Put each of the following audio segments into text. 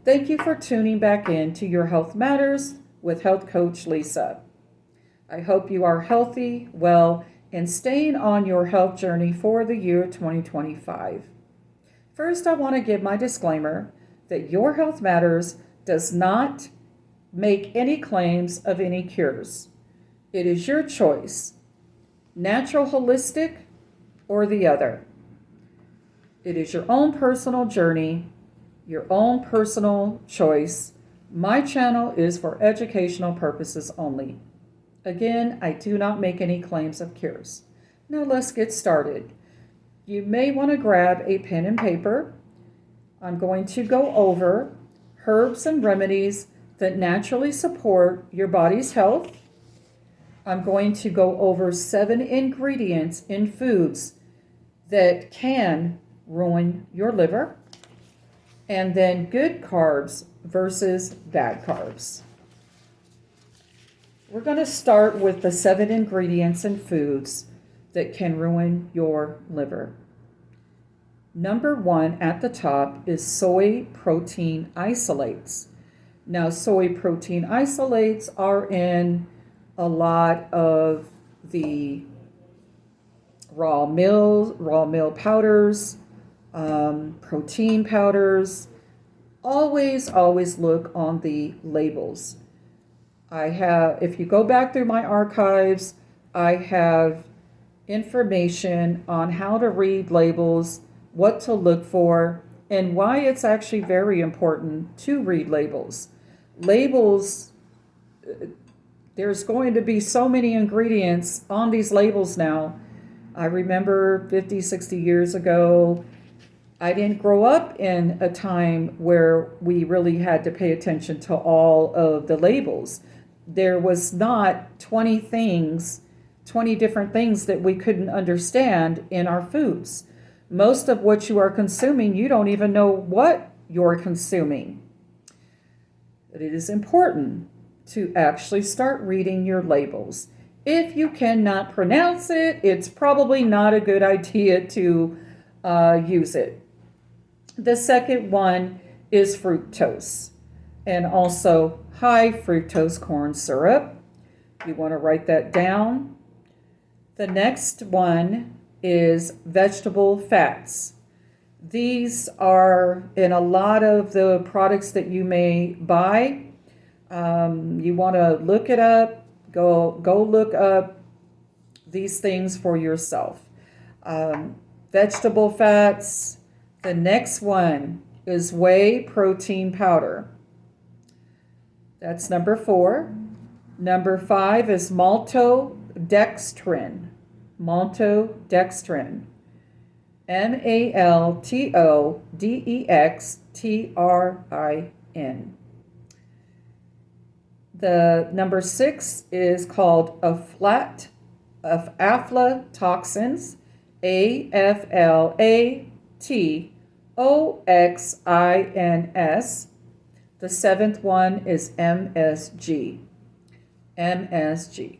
Thank you for tuning back in to Your Health Matters with Health Coach Lisa. I hope you are healthy, well, and staying on your health journey for the year 2025. First, I want to give my disclaimer that Your Health Matters does not make any claims of any cures. It is your choice, natural, holistic, or the other. It is your own personal journey, your own personal choice. My channel is for educational purposes only. Again, I do not make any claims of cures. Now let's get started. You may want to grab a pen and paper. I'm going to go over herbs and remedies that naturally support your body's health. I'm going to go over 7 ingredients in foods that can ruin your liver, and then good carbs versus bad carbs. We're going to start with the 7 ingredients in foods that can ruin your liver. Number 1 at the top is soy protein isolates. Now, soy protein isolates are in a lot of the raw meal powders, protein powders. Always look on the labels. If you go back through my archives, I have information on how to read labels, what to look for, and why it's actually very important to read labels. Labels, there's going to be so many ingredients on these labels now. I remember 50, 60 years ago, I didn't grow up in a time where we really had to pay attention to all of the labels. There was not 20 different things that we couldn't understand in our foods. Most of what you are consuming, you don't even know what you're consuming. But it is important to actually start reading your labels. If you cannot pronounce it, it's probably not a good idea to use it. The second one is fructose, and also high fructose corn syrup. You want to write that down. The next one is vegetable fats. These are in a lot of the products that you may buy. You want to look it up. Go look up these things for yourself. Vegetable fats. The next one is whey protein powder. That's number 4. Number 5 is maltodextrin. Maltodextrin. MALTODEXTRIN. The number 6 is called aflatoxins. AFLATOXINS. The 7th one is MSG. MSG.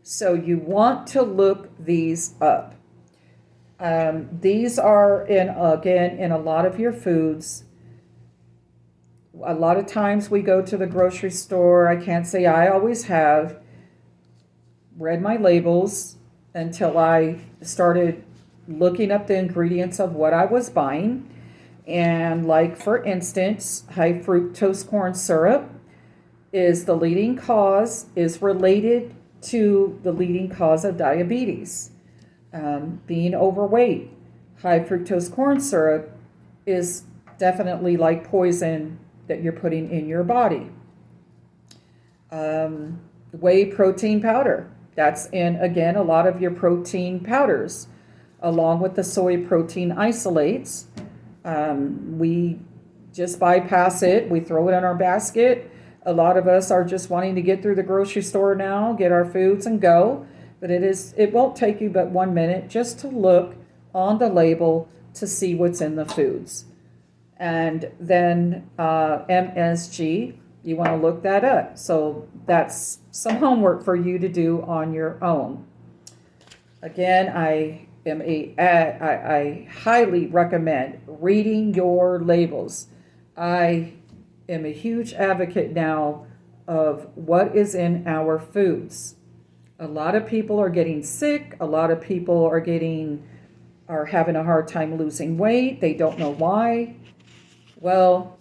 So you want to look these up. These are in a lot of your foods. A lot of times we go to the grocery store. I can't say I always have read my labels until I started looking up the ingredients of what I was buying. And like, for instance, high fructose corn syrup is related to the leading cause of diabetes. Being overweight. High fructose corn syrup is definitely like poison that you're putting in your body. Whey protein powder. That's in, again, a lot of your protein powders, along with the soy protein isolates. We just bypass it. We throw it in our basket. A lot of us are just wanting to get through the grocery store now, get our foods and go. But it won't take you but 1 minute just to look on the label to see what's in the foods. And then MSG, you want to look that up. So that's some homework for you to do on your own. Again, I highly recommend reading your labels. I am a huge advocate now of what is in our foods. A lot of people are getting sick. A lot of people are having a hard time losing weight. They don't know why. Well,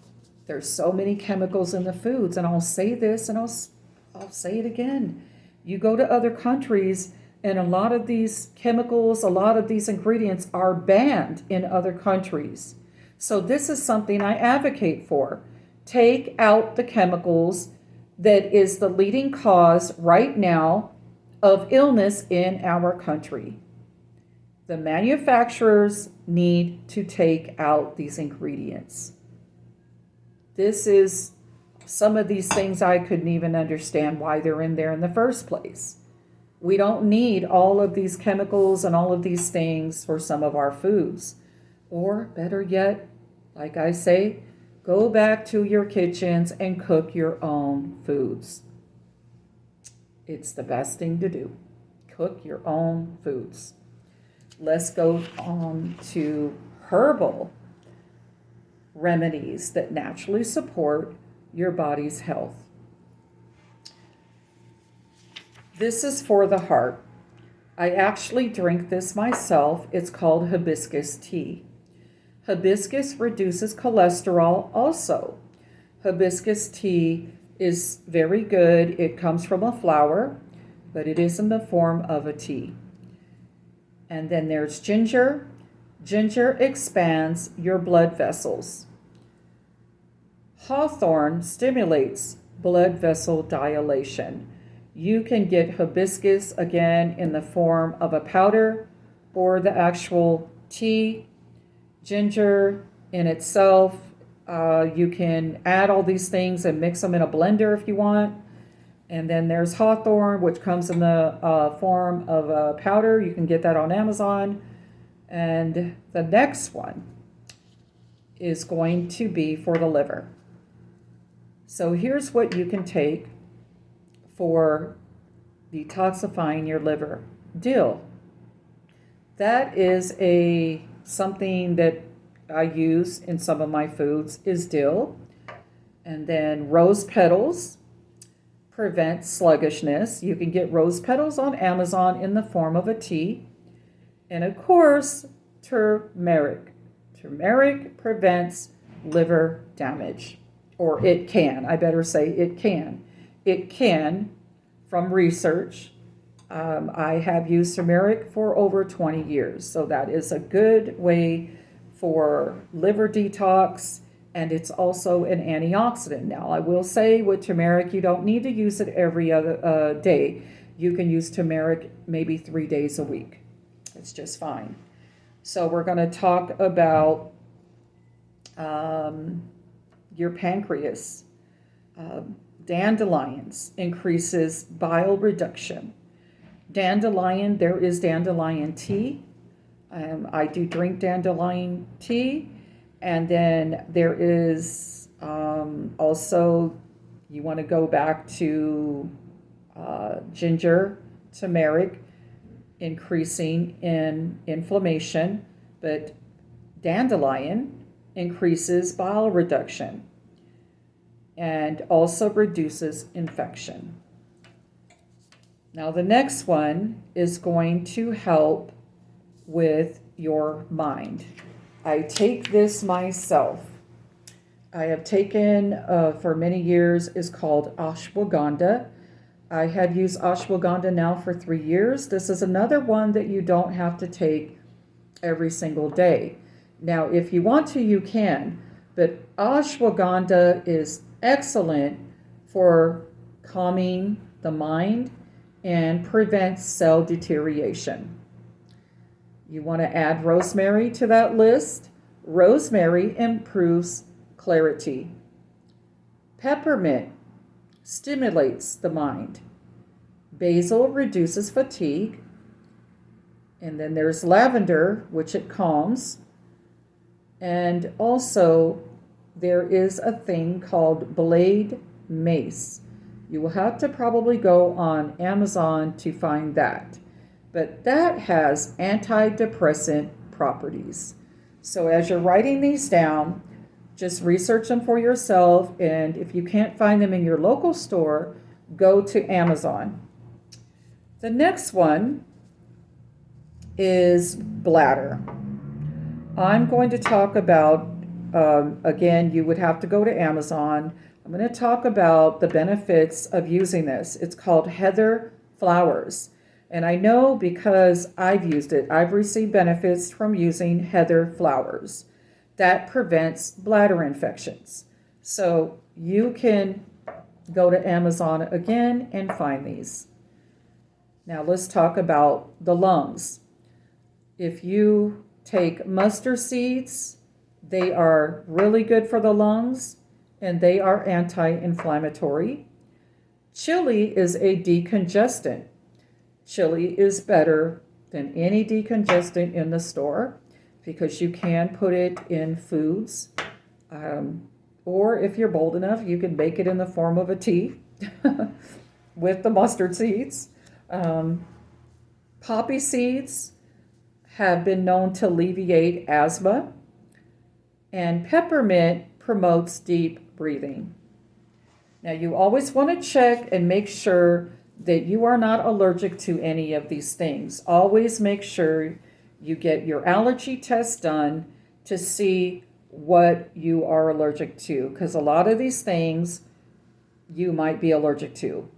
there's so many chemicals in the foods, and I'll say this and I'll say it again. You go to other countries, and a lot of these chemicals, a lot of these ingredients are banned in other countries. So this is something I advocate for. Take out the chemicals that is the leading cause right now of illness in our country. The manufacturers need to take out these ingredients. This is some of these things I couldn't even understand why they're in there in the first place. We don't need all of these chemicals and all of these things for some of our foods. Or better yet, like I say, go back to your kitchens and cook your own foods. It's the best thing to do. Cook your own foods. Let's go on to herbal remedies that naturally support your body's health. This is for the heart. I actually drink this myself. It's called hibiscus tea. Hibiscus reduces cholesterol also. Hibiscus tea is very good. It comes from a flower, but it is in the form of a tea. And then there's ginger. Ginger expands your blood vessels. Hawthorn stimulates blood vessel dilation. You can get hibiscus again in the form of a powder or the actual tea. Ginger in itself, you can add all these things and mix them in a blender if you want. And then there's hawthorn, which comes in the form of a powder. You can get that on Amazon. And the next one is going to be for the liver. So here's what you can take for detoxifying your liver. Dill. That is something that I use in some of my foods is dill. And then rose petals prevent sluggishness. You can get rose petals on Amazon in the form of a tea. And of course, turmeric. Turmeric prevents liver damage. Or it can. I better say it can. It can, from research. I have used turmeric for over 20 years. So that is a good way for liver detox. And it's also an antioxidant. Now, I will say with turmeric, you don't need to use it every other day. You can use turmeric maybe 3 days a week. It's just fine. So we're going to talk about your pancreas. Dandelions increases bile reduction. Dandelion, there is dandelion tea. I do drink dandelion tea. And then there is also, you want to go back to ginger, turmeric, increasing in inflammation, but dandelion increases bile reduction and also reduces infection. Now the next one is going to help with your mind. I take this myself. I have taken for many years is called ashwagandha. I have used ashwagandha now for 3 years. This is another one that you don't have to take every single day. Now, if you want to, you can, but ashwagandha is excellent for calming the mind and prevents cell deterioration. You want to add rosemary to that list. Rosemary improves clarity. Peppermint stimulates the mind. Basil reduces fatigue. And then there's lavender, which it calms. And also, there is a thing called blade mace. You will have to probably go on Amazon to find that. But that has antidepressant properties. So as you're writing these down, Just research them for yourself, and if you can't find them in your local store, go to Amazon. The next one is bladder. I'm going to talk about, again, you would have to go to Amazon. I'm going to talk about the benefits of using this. It's called Heather Flowers. And I know because I've used it, I've received benefits from using Heather Flowers. That prevents bladder infections. So you can go to Amazon again and find these. Now let's talk about the lungs. If you take mustard seeds, they are really good for the lungs and they are anti-inflammatory. Chili is a decongestant. Chili is better than any decongestant in the store because you can put it in foods. Or if you're bold enough, you can make it in the form of a tea with the mustard seeds. Poppy seeds have been known to alleviate asthma, and peppermint promotes deep breathing. Now, you always want to check and make sure that you are not allergic to any of these things. Always make sure you get your allergy test done to see what you are allergic to, because a lot of these things you might be allergic to.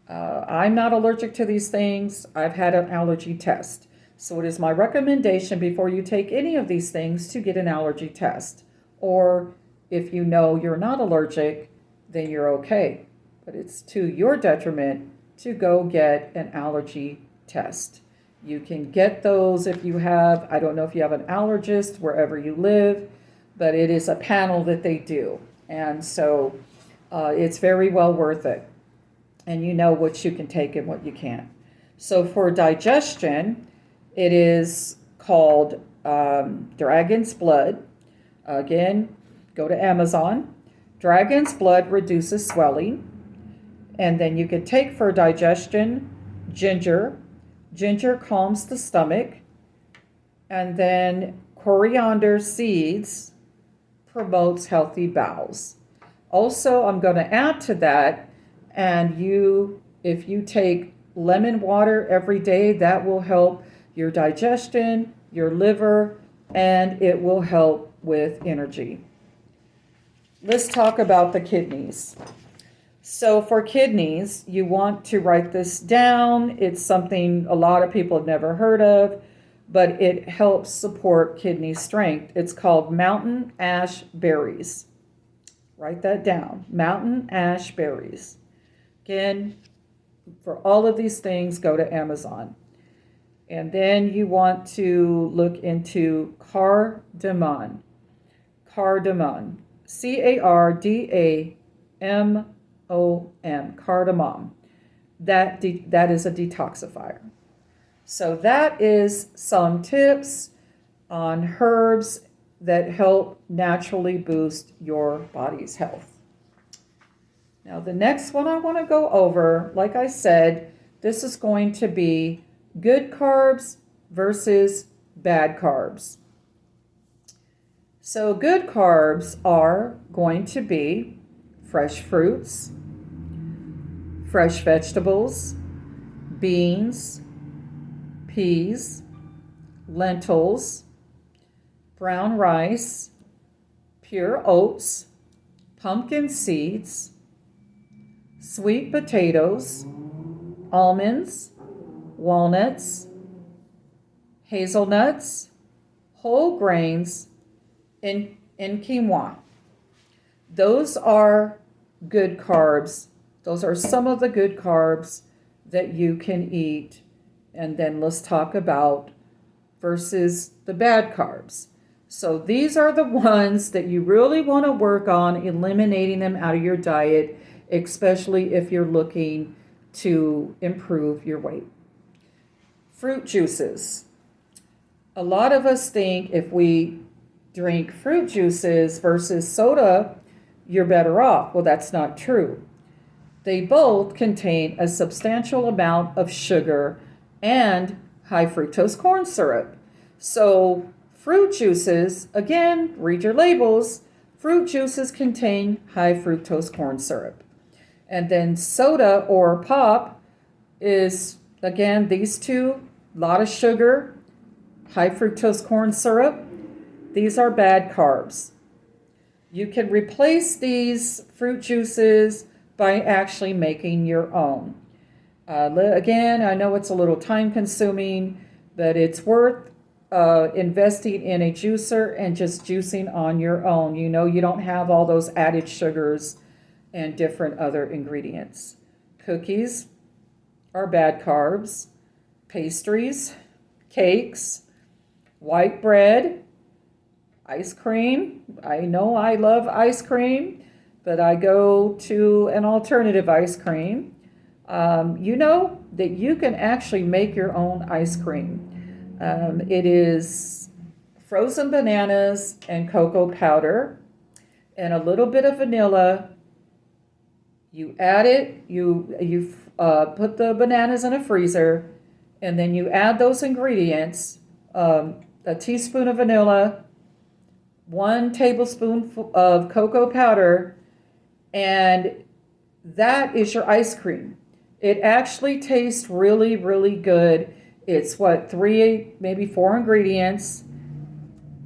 I'm not allergic to these things. I've had an allergy test. So it is my recommendation before you take any of these things to get an allergy test. Or if you know you're not allergic, then you're okay. But it's to your detriment to go get an allergy test. You can get those if you have, I don't know if you have an allergist wherever you live, but it is a panel that they do. And so it's very well worth it. And you know what you can take and what you can't. So for digestion, it is called Dragon's Blood. Again, go to Amazon. Dragon's Blood reduces swelling. And then you can take for digestion ginger. Ginger calms the stomach. And then coriander seeds promotes healthy bowels. Also, I'm going to add to that, and if you take lemon water every day, that will help your digestion, your liver, and it will help with energy. Let's talk about the kidneys. So for kidneys, you want to write this down. It's something a lot of people have never heard of, but it helps support kidney strength. It's called mountain ash berries. Write that down, mountain ash berries. Again, for all of these things, go to Amazon. And then you want to look into cardamom. Cardamom. C-A-R-D-A-M-O-M. Cardamom. That is a detoxifier. So that is some tips on herbs that help naturally boost your body's health. Now, the next one I want to go over, like I said, this is going to be good carbs versus bad carbs. So good carbs are going to be fresh fruits, fresh vegetables, beans, peas, lentils, brown rice, pure oats, pumpkin seeds, sweet potatoes, almonds, walnuts, hazelnuts, whole grains, and quinoa. Those are good carbs. Those are some of the good carbs that you can eat. And then let's talk about versus the bad carbs. So these are the ones that you really want to work on eliminating them out of your diet, especially if you're looking to improve your weight. Fruit juices. A lot of us think if we drink fruit juices versus soda, you're better off. Well, that's not true. They both contain a substantial amount of sugar and high fructose corn syrup. So fruit juices, again, read your labels. fruit juices contain high fructose corn syrup. And then soda or pop is, again, these two, a lot of sugar, high fructose corn syrup. These are bad carbs. You can replace these fruit juices by actually making your own. Again, I know it's a little time consuming, but it's worth investing in a juicer and just juicing on your own. You know, you don't have all those added sugars and different other ingredients. Cookies are bad carbs. Pastries, cakes, white bread, ice cream. I know I love ice cream, but I go to an alternative ice cream. You know that you can actually make your own ice cream. It is frozen bananas and cocoa powder and a little bit of vanilla. You add it, you put the bananas in a freezer, and then you add those ingredients, a teaspoon of vanilla, 1 tablespoon of cocoa powder, and that is your ice cream. It actually tastes really, really good. It's 3, maybe 4 ingredients.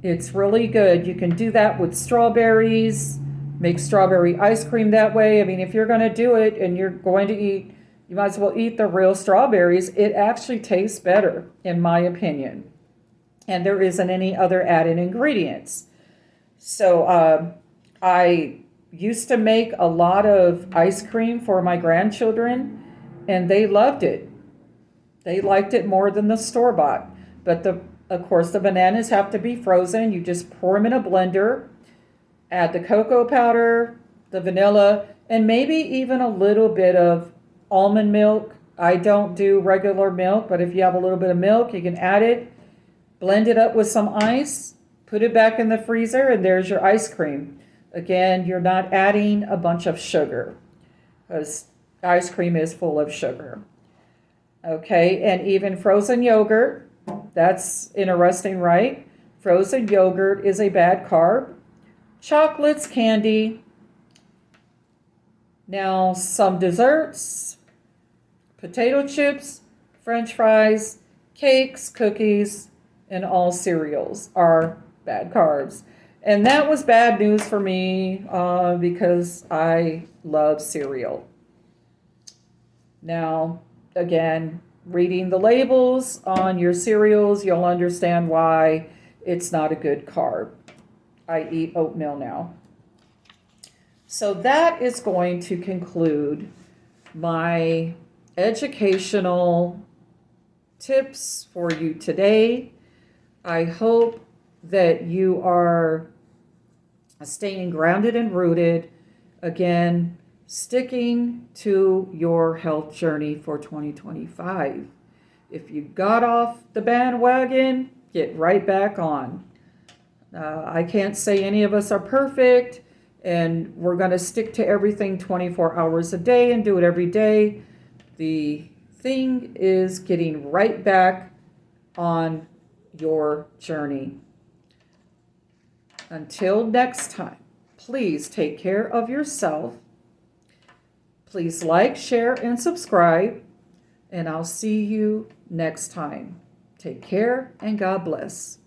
It's really good. You can do that with strawberries, make strawberry ice cream that way. I mean, if you're going to do it and you're going to eat, you might as well eat the real strawberries. It actually tastes better, in my opinion. And there isn't any other added ingredients. So I used to make a lot of ice cream for my grandchildren, and they loved it. They liked it more than the store-bought. But of course, the bananas have to be frozen. You just pour them in a blender, add the cocoa powder, the vanilla, and maybe even a little bit of almond milk. I don't do regular milk, but if you have a little bit of milk, you can add it, blend it up with some ice, put it back in the freezer, and there's your ice cream. Again, you're not adding a bunch of sugar because ice cream is full of sugar. Okay, and even frozen yogurt, that's interesting, right? Frozen yogurt is a bad carb. Chocolates, candy. Now, some desserts, potato chips, French fries, cakes, cookies, and all cereals are bad carbs. And that was bad news for me because I love cereal. Now, again, reading the labels on your cereals, you'll understand why it's not a good carb. I eat oatmeal now. So that is going to conclude my educational tips for you today. I hope that you are staying grounded and rooted. Again, sticking to your health journey for 2025. If you got off the bandwagon, get right back on. I can't say any of us are perfect, and we're going to stick to everything 24 hours a day and do it every day. The thing is getting right back on your journey. Until next time, please take care of yourself. Please like, share, and subscribe, and I'll see you next time. Take care, and God bless.